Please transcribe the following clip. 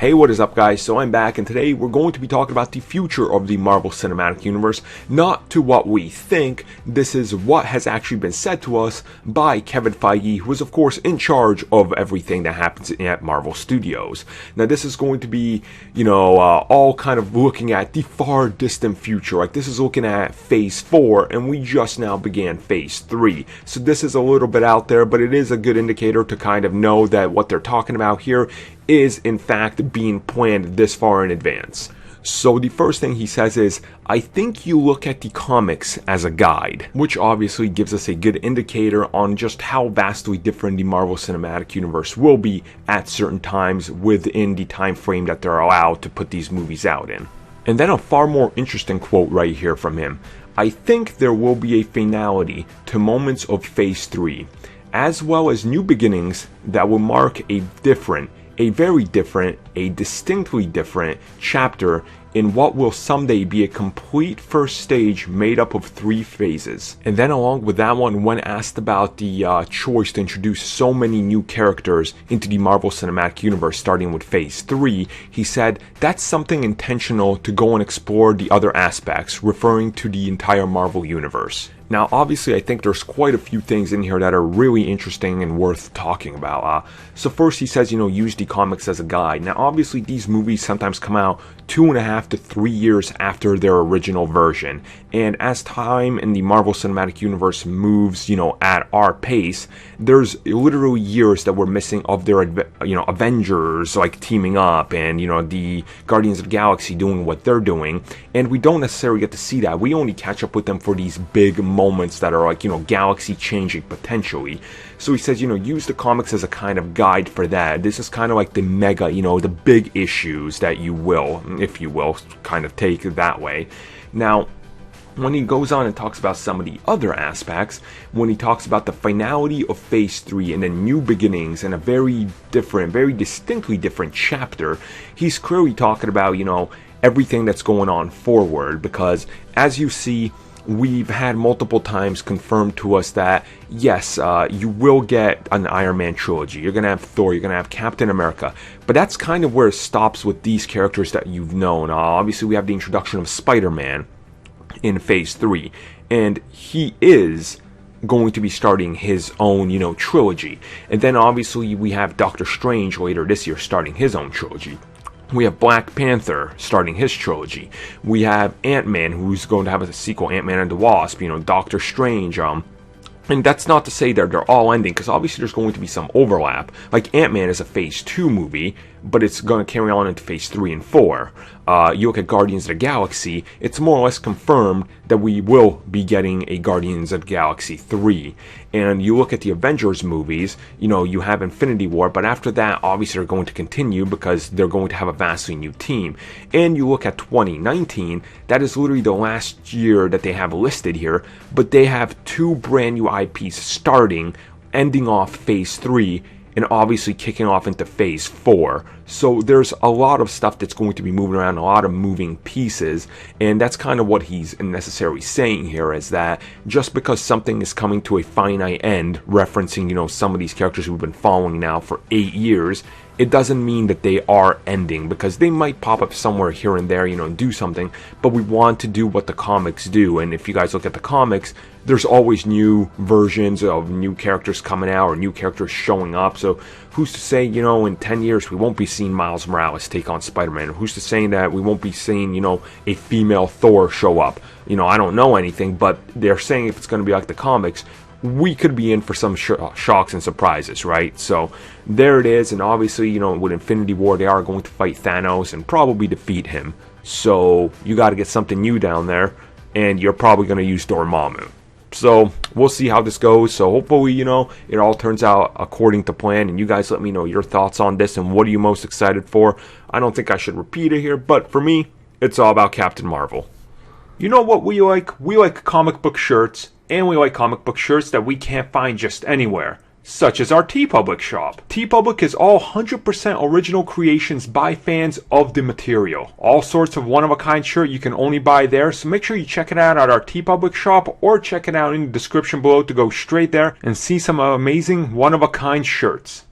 Hey, what is up guys? So I'm back and today we're going to be talking about the future of the Marvel Cinematic Universe, not to what we think. This is what has actually been said to us by Kevin Feige, who is of course in charge of everything that happens at Marvel Studios. Now this is going to be, all kind of looking at the far distant future. Like this is looking at Phase 4 and we just now began Phase 3. So this is a little bit out there, but it is a good indicator to kind of know that what they're talking about here is in fact being planned this far in advance. So the first thing he says is, I think you look at the comics as a guide, which obviously gives us a good indicator on just how vastly different the Marvel Cinematic Universe will be at certain times within the time frame that they're allowed to put these movies out in. And then a far more interesting quote right here from him. I think there will be a finality to moments of Phase 3, as well as new beginnings that will mark a very different, a distinctly different chapter in what will someday be a complete first stage made up of 3 phases. And then along with that one, when asked about the choice to introduce so many new characters into the Marvel Cinematic Universe starting with Phase 3, he said, that's something intentional to go and explore the other aspects, referring to the entire Marvel Universe. Now, obviously, I think there's quite a few things in here that are really interesting and worth talking about. So first, he says, use the comics as a guide. Now, obviously, these movies sometimes come out 2.5 to 3 years after their original version. And as time in the Marvel Cinematic Universe moves, at our pace, there's literally years that we're missing of their, Avengers, like, teaming up and, the Guardians of the Galaxy doing what they're doing. And we don't necessarily get to see that. We only catch up with them for these big moments that are like, galaxy changing potentially. So he says, use the comics as a kind of guide for that. This is kind of like the mega, the big issues that you will, if you will, kind of take that way. Now, when he goes on and talks about some of the other aspects, when he talks about the finality of Phase 3 and then new beginnings and a very distinctly different chapter, he's clearly talking about, everything that's going on forward, because as you see, we've had multiple times confirmed to us that, yes, you will get an Iron Man trilogy. You're going to have Thor, you're going to have Captain America. But that's kind of where it stops with these characters that you've known. Obviously, we have the introduction of Spider-Man in Phase 3. And he is going to be starting his own, trilogy. And then, obviously, we have Doctor Strange later this year starting his own trilogy. We have Black Panther starting his trilogy. We have Ant-Man, who's going to have a sequel, Ant-Man and the Wasp, Doctor Strange. And that's not to say that they're all ending, because obviously there's going to be some overlap. Like Ant-Man is a Phase 2 movie, but it's going to carry on into Phase 3 and 4. You look at Guardians of the Galaxy, it's more or less confirmed that we will be getting a Guardians of the Galaxy 3. And you look at the Avengers movies, you have Infinity War, but after that, obviously they're going to continue because they're going to have a vastly new team. And you look at 2019, that is literally the last year that they have listed here, but they have 2 brand new IPs starting, ending off Phase 3, and obviously kicking off into Phase 4. So there's a lot of stuff that's going to be moving around, a lot of moving pieces, and that's kind of what he's necessarily saying here, is that just because something is coming to a finite end, referencing, some of these characters we've been following now for 8 years, it doesn't mean that they are ending, because they might pop up somewhere here and there, and do something, but we want to do what the comics do. And if you guys look at the comics, there's always new versions of new characters coming out or new characters showing up. So who's to say, in 10 years we won't be seeing Miles Morales take on Spider-Man? Or who's to say that we won't be seeing, a female Thor show up? I don't know anything, but they're saying if it's going to be like the comics, we could be in for some shocks and surprises, right? So there it is. And obviously, with Infinity War, they are going to fight Thanos and probably defeat him. So you got to get something new down there, and you're probably going to use Dormammu. So we'll see how this goes. So hopefully, it all turns out according to plan. And you guys let me know your thoughts on this and what are you most excited for. I don't think I should repeat it here, but for me, it's all about Captain Marvel. You know what we like? We like comic book shirts, and we like comic book shirts that we can't find just anywhere, such as our TeePublic shop. TeePublic is all 100% original creations by fans of the material. All sorts of one-of-a-kind shirt you can only buy there, so make sure you check it out at our TeePublic shop or check it out in the description below to go straight there and see some amazing one-of-a-kind shirts.